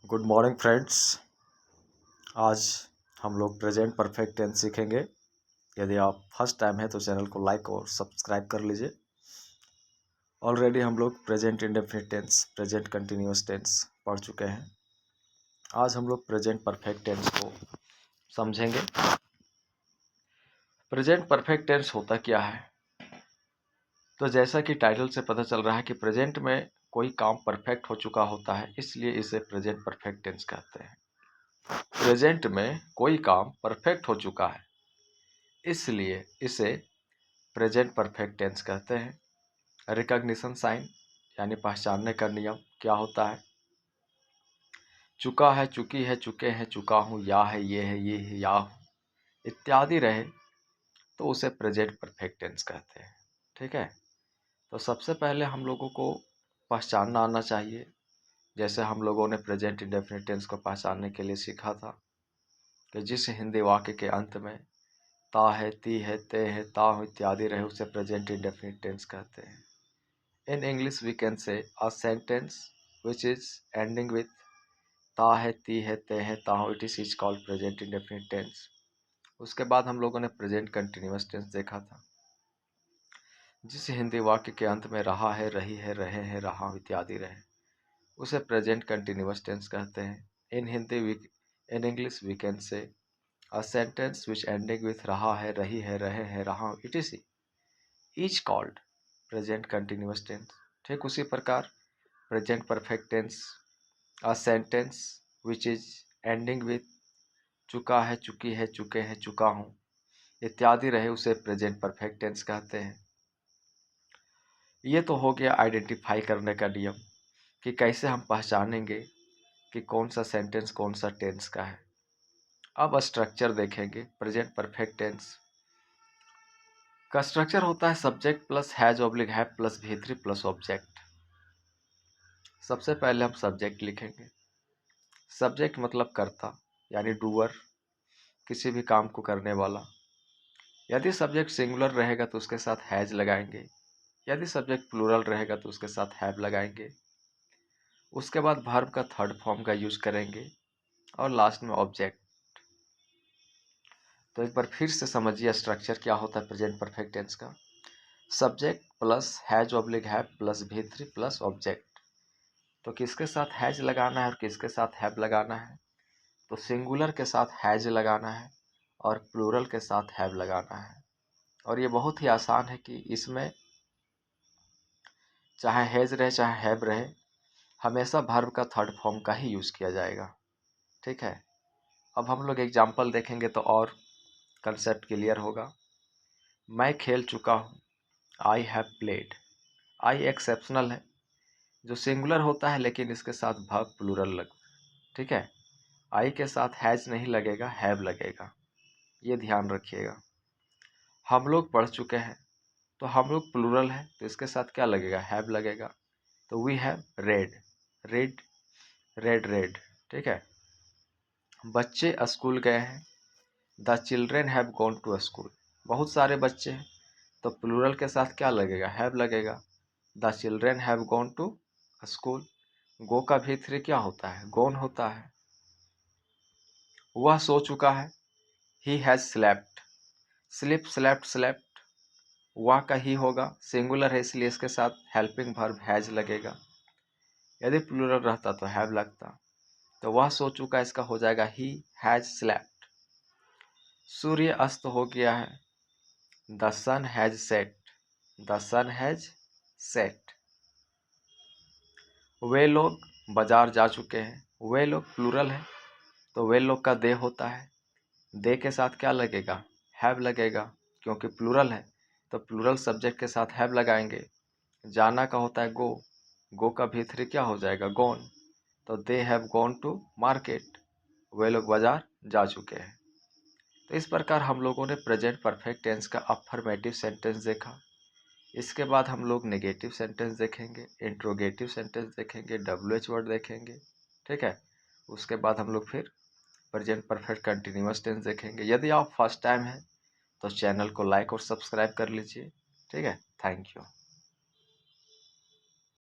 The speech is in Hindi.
Good morning friends. आज हम लोग प्रेजेंट परफेक्ट टेंस सीखेंगे। यदि आप फर्स्ट टाइम है तो चैनल को लाइक और सब्सक्राइब कर लीजिए। ऑलरेडी हम लोग present indefinite tense, present continuous tense पढ़ चुके हैं। आज हम लोग प्रेजेंट परफेक्ट टेंस को समझेंगे। प्रेजेंट परफेक्ट टेंस होता क्या है? तो जैसा कि टाइटल से पता चल रहा है कि प्रेजेंट में कोई काम परफेक्ट हो चुका होता है, इसलिए इसे प्रेजेंट परफेक्ट टेंस कहते हैं। प्रेजेंट में कोई काम परफेक्ट हो चुका है, इसलिए इसे प्रेजेंट परफेक्ट टेंस कहते हैं। रिकॉग्निशन साइन यानी पहचानने का नियम क्या होता है? चुका है, चुकी है, चुके हैं, चुका हूँ, या है, ये है, या हूँ इत्यादि रहे तो उसे प्रेजेंट परफेक्ट टेंस कहते हैं। ठीक है, तो सबसे पहले हम लोगों को पहचानना आना चाहिए। जैसे हम लोगों ने प्रेजेंट इंडेफिनिट टेंस को पहचानने के लिए सीखा था कि जिस हिंदी वाक्य के अंत में ता है, ती है, ते है, ता हूँ इत्यादि रहे उसे प्रेजेंट इंडेफिनिट टेंस कहते हैं। In English we can say a sentence which is ending with ता है, ती है, ते है, ता हूँ, it is called present indefinite tense। उसके बाद हम लोगों ने प्रेजेंट कंटिन्यूअस टेंस देखा था। जिस हिंदी वाक्य के अंत में रहा है, रही है, रहे हैं, रहा हूँ इत्यादि रहे उसे प्रेजेंट कंटिन्यूअस टेंस कहते हैं। In English we can say a sentence which ending with रहा है, रही है, रहे हैं, रहा हूँ etc is called present continuous tense. ठीक उसी प्रकार present perfect tense a sentence which is ending with चुका है, चुकी है, चुके हैं, चुका हूँ इत्यादि रहे उसे प्रेजेंट परफेक्ट टेंस कहते हैं। ये तो हो गया आइडेंटिफाई करने का नियम कि कैसे हम पहचानेंगे कि कौन सा सेंटेंस कौन सा टेंस का है। अब स्ट्रक्चर देखेंगे। प्रेजेंट परफेक्ट टेंस का स्ट्रक्चर होता है subject plus has oblique have plus V3 plus object. सबसे पहले हम सब्जेक्ट लिखेंगे। सब्जेक्ट मतलब कर्ता यानी डूअर, किसी भी काम को करने वाला। यदि सब्जेक्ट सिंगुलर रहेगा तो उसके साथ हैज लगाएंगे, यदि सब्जेक्ट प्लूरल रहेगा तो उसके साथ हैव लगाएंगे। उसके बाद वर्ब का थर्ड फॉर्म का यूज करेंगे और लास्ट में ऑब्जेक्ट। तो एक बार फिर से समझिए स्ट्रक्चर क्या होता है प्रेजेंट परफेक्ट टेंस का। Subject plus has oblique have plus V3 plus object. तो किसके साथ हैज लगाना है और किसके साथ हैव लगाना है? तो सिंगुलर के साथ हैज लगाना है और प्लूरल के साथ हैव लगाना है। और ये बहुत ही आसान है कि इसमें चाहे हैज रहे चाहे हैव रहे, हमेशा वर्ब का थर्ड फॉर्म का ही यूज़ किया जाएगा। ठीक है, अब हम लोग एग्जाम्पल देखेंगे तो और कंसेप्ट क्लियर होगा। मैं खेल चुका हूँ, I have played. I exceptional है, जो सिंगुलर होता है लेकिन इसके साथ वर्ब प्लूरल लग। ठीक है, आई के साथ हैज नहीं लगेगा, हैव लगेगा, ये ध्यान रखिएगा। हम लोग पढ़ चुके हैं, तो हम लोग प्लूरल है तो इसके साथ क्या लगेगा? हैव लगेगा। तो we have read, read, read, read. ठीक है, बच्चे स्कूल गए हैं, the children have gone to school. बहुत सारे बच्चे हैं तो प्लूरल के साथ क्या लगेगा? हैव लगेगा। The children have gone to school. Go का V3 क्या होता है? गॉन होता है। वह सो चुका है, he has slept. Slip, slept, slept वह का ही होगा, सिंगुलर है इसलिए इसके साथ हेल्पिंग वर्ब हैज लगेगा। यदि प्लूरल रहता तो हैव लगता। तो वह सो चुका, इसका हो जाएगा ही हैज स्लेप्ट। सूर्य अस्त हो गया है, the sun has set, the sun has set. वे लोग बाजार जा चुके हैं, वे लोग प्लूरल है तो वे लोग का दे होता है। दे के साथ क्या लगेगा? हैव लगेगा, क्योंकि प्लूरल है तो प्लूरल सब्जेक्ट के साथ हैव लगाएंगे। जाना का होता है गो, गो का V3 क्या हो जाएगा? गॉन। तो they have gone to market, वे लोग बाजार जा चुके हैं। तो इस प्रकार हम लोगों ने प्रेजेंट परफेक्ट टेंस का अफर्मेटिव सेंटेंस देखा। इसके बाद हम लोग नेगेटिव सेंटेंस देखेंगे, इंट्रोगेटिव सेंटेंस देखेंगे, WH वर्ड देखेंगे। ठीक है, उसके बाद हम लोग फिर प्रेजेंट परफेक्ट कंटिन्यूअस टेंस देखेंगे। यदि आप फर्स्ट टाइम हैं तो चैनल को लाइक और सब्सक्राइब कर लीजिए। ठीक है, थैंक यू।